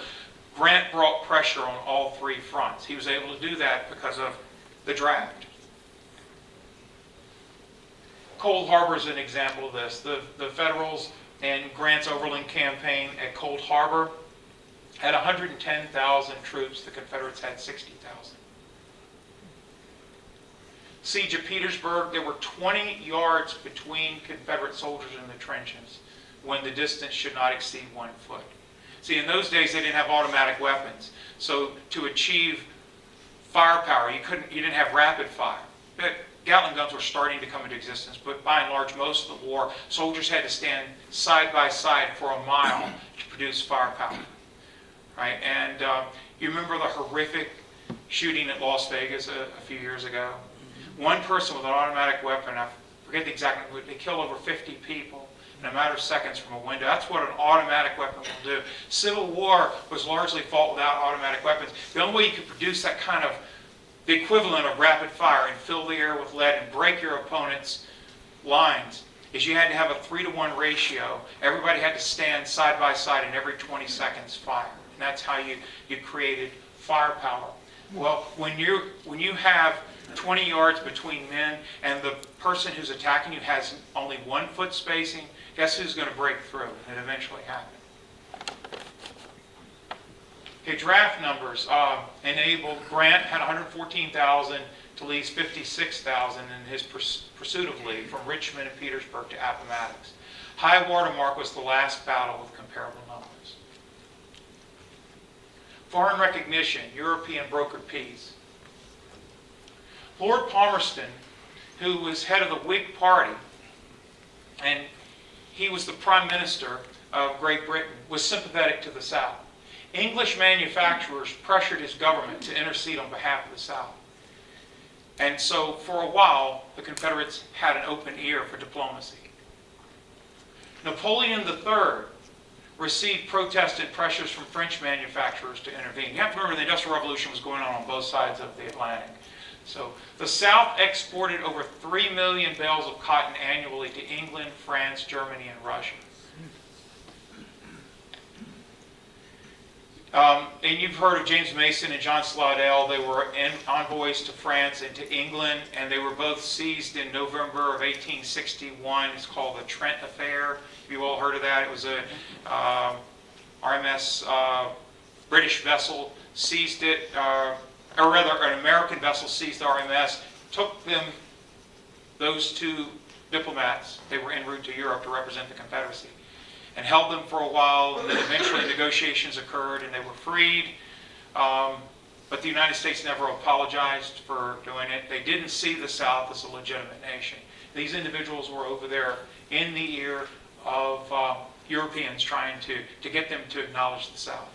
Grant brought pressure on all 3 fronts. He was able to do that because of the draft. Cold Harbor is an example of this. The Federals and Grant's Overland Campaign at Cold Harbor had 110,000 troops. The Confederates had 60,000. Siege of Petersburg, there were 20 yards between Confederate soldiers in the trenches when the distance should not exceed 1 foot. See, in those days they didn't have automatic weapons, so to achieve firepower, you didn't have rapid fire. Gatling guns were starting to come into existence, but by and large, most of the war, soldiers had to stand side by side for a mile to produce firepower. Right? And you remember the horrific shooting at Las Vegas a few years ago? One person with an automatic weapon, I forget the exact number, they killed over 50 people in a matter of seconds from a window. That's what an automatic weapon will do. Civil War was largely fought without automatic weapons. The only way you could produce that kind of, the equivalent of rapid fire and fill the air with lead and break your opponent's lines, is you had to have a 3-to-1 ratio. Everybody had to stand side by side and every 20 seconds fire. And that's how you created firepower. Well, when you have 20 yards between men and the person who's attacking you has only 1 foot spacing, guess who's going to break through? And it eventually happened. Okay, draft numbers enabled. Grant had 114,000 to Lee's 56,000 in his pursuit of Lee from Richmond and Petersburg to Appomattox. High Watermark was the last battle with comparable numbers. Foreign recognition, European brokered peace. Lord Palmerston, who was head of the Whig Party, and he was the Prime Minister of Great Britain, was sympathetic to the South. English manufacturers pressured his government to intercede on behalf of the South. And so, for a while, the Confederates had an open ear for diplomacy. Napoleon III received protest and pressures from French manufacturers to intervene. You have to remember the Industrial Revolution was going on both sides of the Atlantic. So the South exported over 3 million bales of cotton annually to England, France, Germany, and Russia. And you've heard of James Mason and John Slidell. They were envoys to France and to England, and they were both seized in November of 1861. It's called the Trent Affair. You all heard of that? It was a RMS British vessel seized it, or rather an American vessel seized the RMS, took them, those 2 diplomats, they were en route to Europe to represent the Confederacy, and held them for a while, and then eventually negotiations occurred and they were freed. But the United States never apologized for doing it. They didn't see the South as a legitimate nation. These individuals were over there in the ear of Europeans trying to get them to acknowledge the South.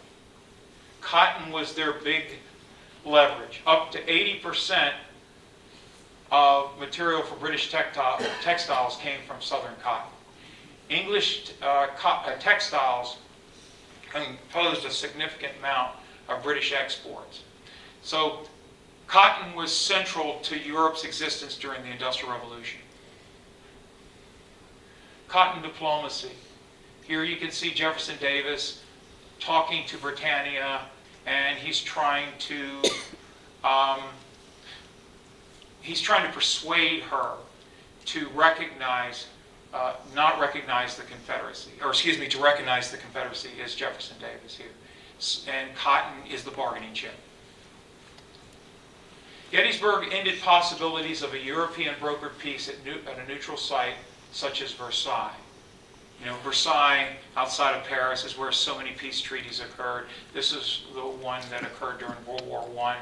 Cotton was their big leverage. Up to 80% of material for British textiles came from southern cotton. English textiles composed a significant amount of British exports. So cotton was central to Europe's existence during the Industrial Revolution. Cotton diplomacy. Here you can see Jefferson Davis talking to Britannia, and he's trying to persuade her to recognize, not recognize the Confederacy, or excuse me, to recognize the Confederacy as Jefferson Davis here. And cotton is the bargaining chip. Gettysburg ended possibilities of a European brokered peace at a neutral site such as Versailles. You know, Versailles, outside of Paris, is where so many peace treaties occurred. This is the one that occurred during World War I.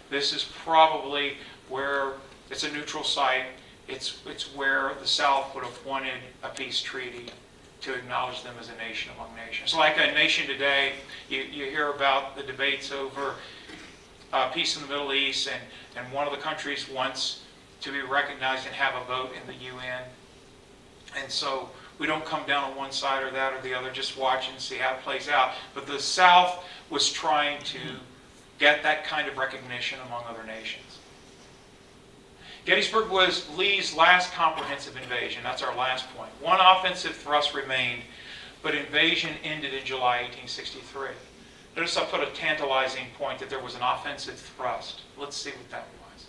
This is probably where it's a neutral site. It's where the South would have wanted a peace treaty to acknowledge them as a nation among nations. Like a nation today, you hear about the debates over peace in the Middle East, and one of the countries wants to be recognized and have a vote in the UN. And so we don't come down on one side or that or the other, just watch and see how it plays out. But the South was trying to get that kind of recognition among other nations. Gettysburg was Lee's last comprehensive invasion. That's our last point. One offensive thrust remained, but invasion ended in July 1863. Notice I put a tantalizing point that there was an offensive thrust. Let's see what that was.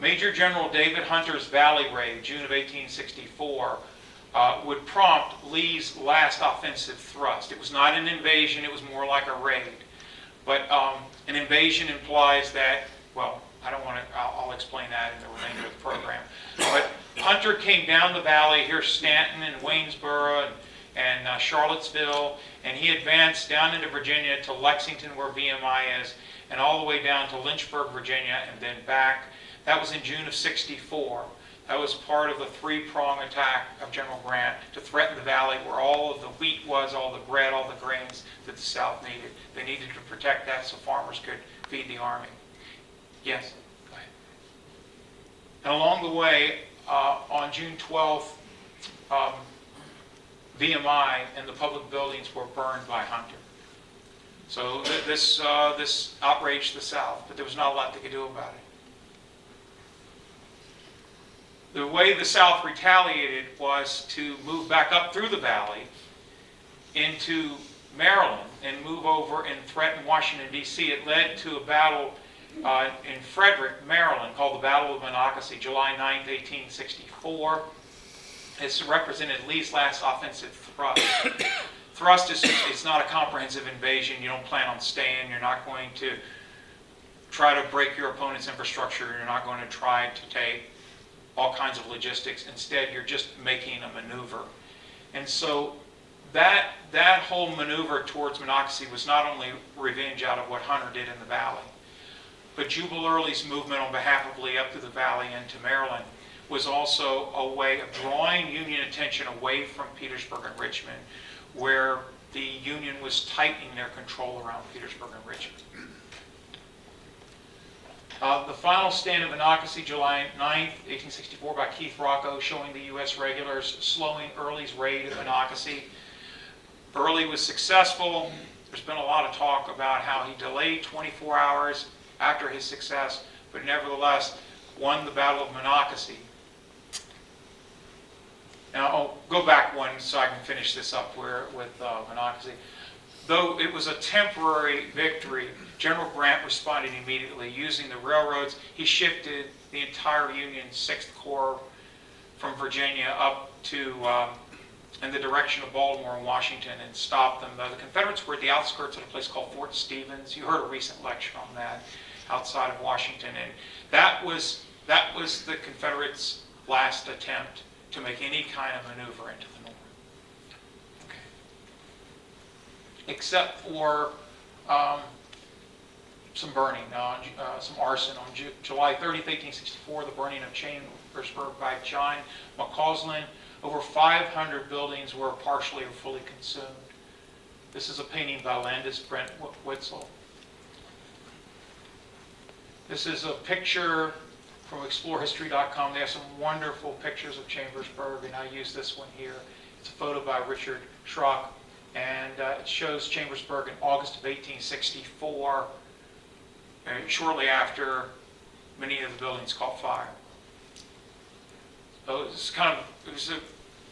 Major General David Hunter's Valley Raid, June of 1864, would prompt Lee's last offensive thrust. It was not an invasion, it was more like a raid. But an invasion implies that, well, I don't want to, I'll explain that in the remainder of the program. But Hunter came down the valley, here's Stanton and Waynesboro and Charlottesville, and he advanced down into Virginia to Lexington where VMI is, and all the way down to Lynchburg, Virginia, and then back. That was in June of '64. That was part of the three-prong attack of General Grant to threaten the valley where all of the wheat was, all the bread, all the grains that the South needed. They needed to protect that so farmers could feed the army. Yes, go ahead. And along the way, on June 12th, VMI and the public buildings were burned by Hunter. So this outraged the South, but there was not a lot they could do about it. The way the South retaliated was to move back up through the valley into Maryland and move over and threaten Washington, D.C. It led to a battle in Frederick, Maryland, called the Battle of Monocacy, July 9th, 1864. It's represented Lee's last offensive thrust. Thrust is it's not a comprehensive invasion. You don't plan on staying. You're not going to try to break your opponent's infrastructure. You're not going to try to take all kinds of logistics. Instead, you're just making a maneuver. And so that whole maneuver towards Monocacy was not only revenge out of what Hunter did in the valley, but Jubal Early's movement on behalf of Lee up through the valley into Maryland was also a way of drawing Union attention away from Petersburg and Richmond, where the Union was tightening their control around Petersburg and Richmond. The final stand of Monocacy, July 9th, 1864, by Keith Rocco, showing the U.S. regulars slowing Early's raid of Monocacy. Early was successful. There's been a lot of talk about how he delayed 24 hours after his success, but nevertheless won the Battle of Monocacy. Now, I'll go back one so I can finish this up with Monocacy. Though it was a temporary victory, General Grant responded immediately. Using the railroads, he shifted the entire Union 6th Corps from Virginia up to in the direction of Baltimore and Washington and stopped them. The Confederates were at the outskirts of a place called Fort Stevens. You heard a recent lecture on that outside of Washington, and that was the Confederates' last attempt to make any kind of maneuver into the north. Okay. Except for some burning, some arson. On July 30th, 1864, the burning of Chambersburg by John McCausland. Over 500 buildings were partially or fully consumed. This is a painting by Landis Brent Witzel. This is a picture from explorehistory.com. They have some wonderful pictures of Chambersburg, and I use this one here. It's a photo by Richard Schrock, and it shows Chambersburg in August of 1864, shortly after many of the buildings caught fire. So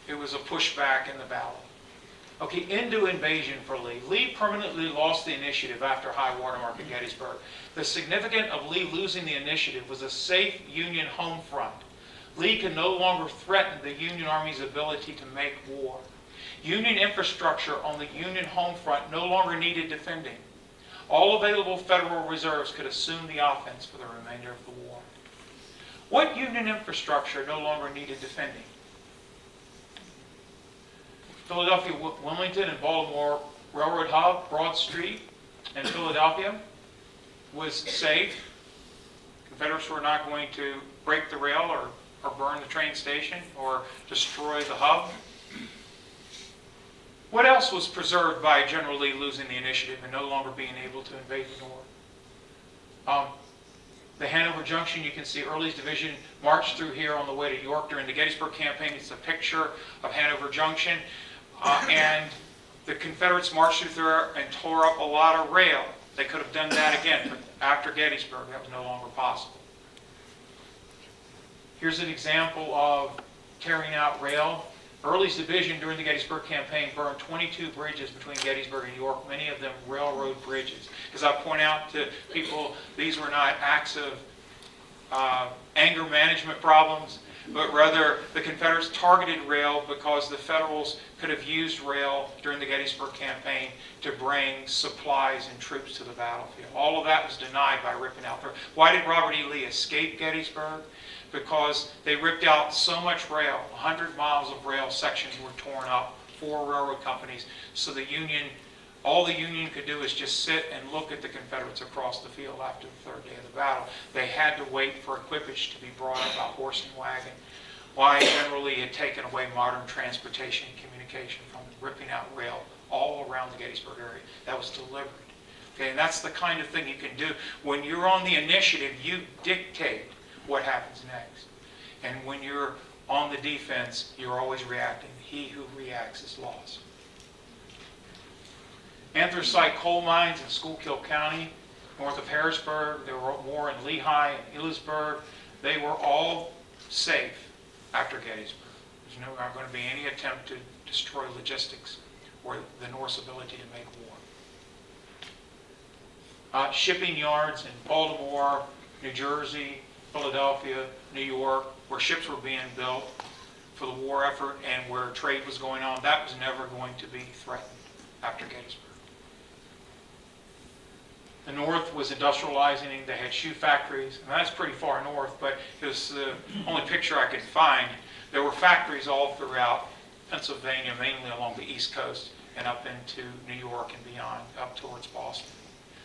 it was a pushback in the valley. Okay, into invasion for Lee. Lee permanently lost the initiative after high watermark at Gettysburg. The significance of Lee losing the initiative was a safe Union home front. Lee could no longer threaten the Union Army's ability to make war. Union infrastructure on the Union home front no longer needed defending. All available Federal reserves could assume the offense for the remainder of the war. What Union infrastructure no longer needed defending? Philadelphia, Wilmington, and Baltimore Railroad Hub, Broad Street, and Philadelphia was safe. Confederates were not going to break the rail or burn the train station or destroy the hub. What else was preserved by General Lee losing the initiative and no longer being able to invade the North? The Hanover Junction, you can see Early's division marched through here on the way to York during the Gettysburg campaign. It's a picture of Hanover Junction. And the Confederates marched through there and tore up a lot of rail. They could have done that again, but after Gettysburg, that was no longer possible. Here's an example of tearing out rail. Early's division during the Gettysburg campaign burned 22 bridges between Gettysburg and York, many of them railroad bridges. As I point out to people, these were not acts of anger management problems, but rather the Confederates targeted rail because the Federals could have used rail during the Gettysburg campaign to bring supplies and troops to the battlefield. All of that was denied by ripping out. Why did Robert E. Lee escape Gettysburg? Because they ripped out so much rail. 100 miles of rail sections were torn up, 4 railroad companies. So the Union, all the Union could do is just sit and look at the Confederates across the field after the 3rd day of the battle. They had to wait for equipage to be brought up by horse and wagon. Why General Lee had taken away modern transportation and communication from ripping out rail all around the Gettysburg area. That was deliberate. Okay, and that's the kind of thing you can do. When you're on the initiative, you dictate what happens next. And when you're on the defense, you're always reacting. He who reacts is lost. Anthracite coal mines in Schuylkill County, north of Harrisburg. There were more in Lehigh and Ellisburg. They were all safe after Gettysburg. There's not going to be any attempt to destroy logistics or the North's ability to make war. Shipping yards in Baltimore, New Jersey, Philadelphia, New York, where ships were being built for the war effort and where trade was going on, that was never going to be threatened after Gettysburg. The North was industrializing. They had shoe factories, and that's pretty far north, but it was the only picture I could find. There were factories all throughout Pennsylvania, mainly along the East Coast, and up into New York and beyond, up towards Boston.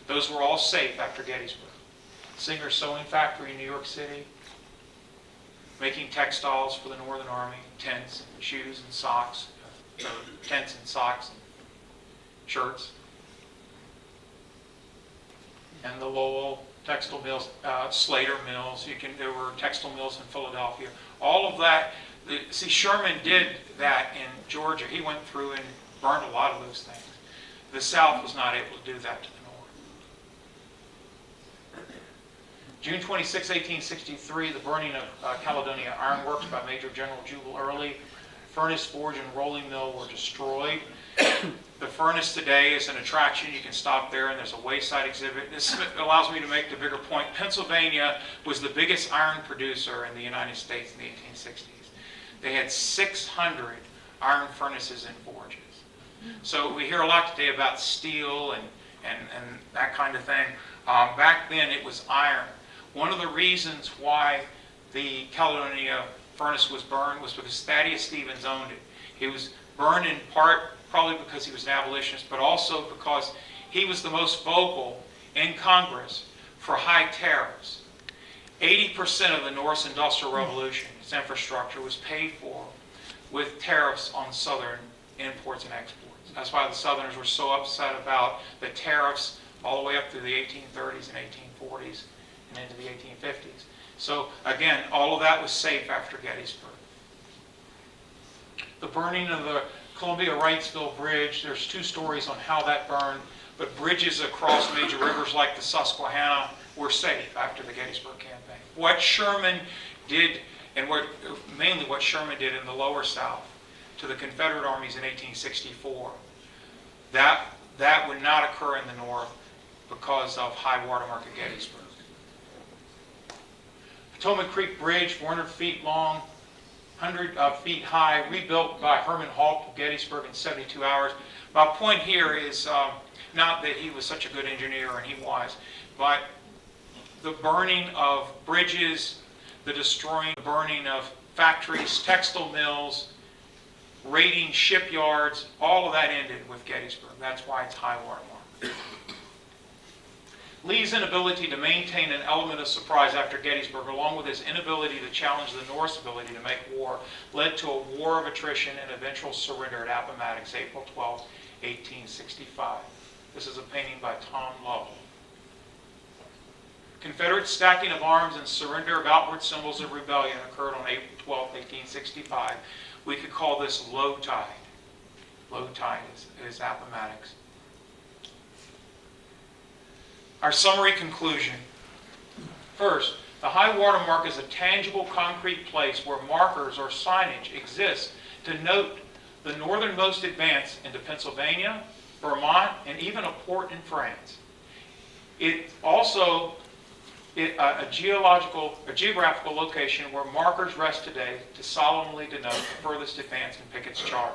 Those were all safe after Gettysburg. Singer Sewing Factory in New York City, making textiles for the Northern Army, tents, and shoes and socks, tents and socks and shirts. And the Lowell textile mills, Slater mills. There were textile mills in Philadelphia. All of that. See, Sherman did that in Georgia. He went through and burned a lot of those things. The South was not able to do that to the North. June 26, 1863, the burning of Caledonia Ironworks by Major General Jubal Early. Furnace, forge, and rolling mill were destroyed. The furnace today is an attraction. You can stop there, and there's a wayside exhibit. This allows me to make the bigger point. Pennsylvania was the biggest iron producer in the United States in the 1860s. They had 600 iron furnaces and forges. So we hear a lot today about steel and that kind of thing. Back then, it was iron. One of the reasons why the Caledonia furnace was burned was because Thaddeus Stevens owned it. He was burned in part probably because he was an abolitionist, but also because he was the most vocal in Congress for high tariffs. 80% of the North's Industrial Revolution, its infrastructure, was paid for with tariffs on Southern imports and exports. That's why the Southerners were so upset about the tariffs all the way up through the 1830s and 1840s and into the 1850s. So again, all of that was safe after Gettysburg. The burning of the Columbia-Wrightsville Bridge, there's 2 stories on how that burned, but bridges across major rivers like the Susquehanna were safe after the Gettysburg campaign. What Sherman did, and mainly what Sherman did in the lower South to the Confederate armies in 1864, that would not occur in the North because of high watermark at Gettysburg. Potomac Creek Bridge, 400 feet long, 100 feet high, rebuilt by Harman at Gettysburg in 72 hours. My point here is not that he was such a good engineer, and he was, but the burning of bridges, the burning of factories, textile mills, raiding shipyards, all of that ended with Gettysburg. That's why it's high watermark. Lee's inability to maintain an element of surprise after Gettysburg, along with his inability to challenge the North's ability to make war, led to a war of attrition and eventual surrender at Appomattox, April 12, 1865. This is a painting by Tom Lovell. Confederate stacking of arms and surrender of outward symbols of rebellion occurred on April 12, 1865. We could call this low tide. Low tide is Appomattox. Our summary conclusion. First, the high water mark is a tangible concrete place where markers or signage exist to note the northernmost advance into Pennsylvania, Vermont, and even a port in France. It also a geographical location where markers rest today to solemnly denote the furthest advance in Pickett's charge.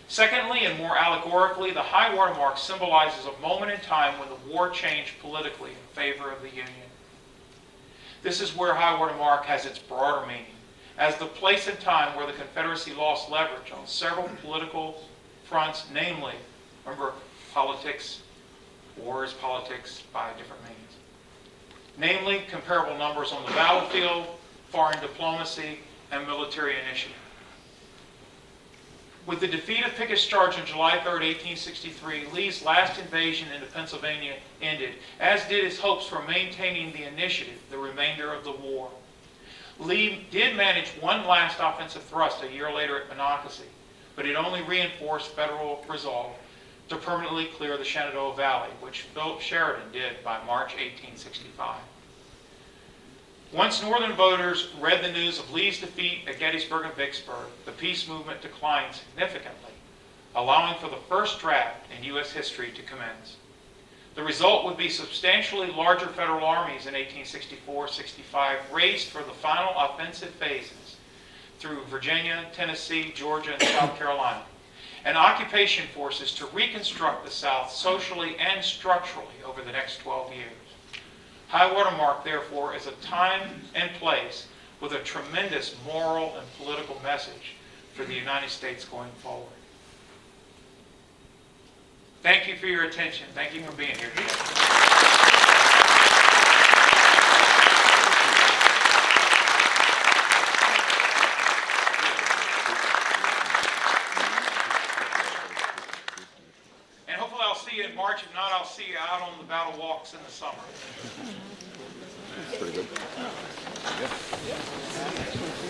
Secondly, and more allegorically, the high water mark symbolizes a moment in time when the war changed politically in favor of the Union. This is where high water mark has its broader meaning, as the place and time where the Confederacy lost leverage on several political fronts, namely, remember, politics, war is politics by different means. Namely, comparable numbers on the battlefield, foreign diplomacy, and military initiative. With the defeat of Pickett's charge on July 3, 1863, Lee's last invasion into Pennsylvania ended, as did his hopes for maintaining the initiative the remainder of the war. Lee did manage one last offensive thrust a year later at Monocacy, but it only reinforced federal resolve to permanently clear the Shenandoah Valley, which Philip Sheridan did by March 1865. Once Northern voters read the news of Lee's defeat at Gettysburg and Vicksburg, the peace movement declined significantly, allowing for the first draft in U.S. history to commence. The result would be substantially larger federal armies in 1864-65, raised for the final offensive phases through Virginia, Tennessee, Georgia, and South Carolina, and occupation forces to reconstruct the South socially and structurally over the next 12 years. High water mark, therefore, is a time and place with a tremendous moral and political message for the United States going forward. Thank you for your attention. Thank you for being here today. And hopefully I'll see you in March. If not, I'll see you out on the battle walks in the summer. Pretty good.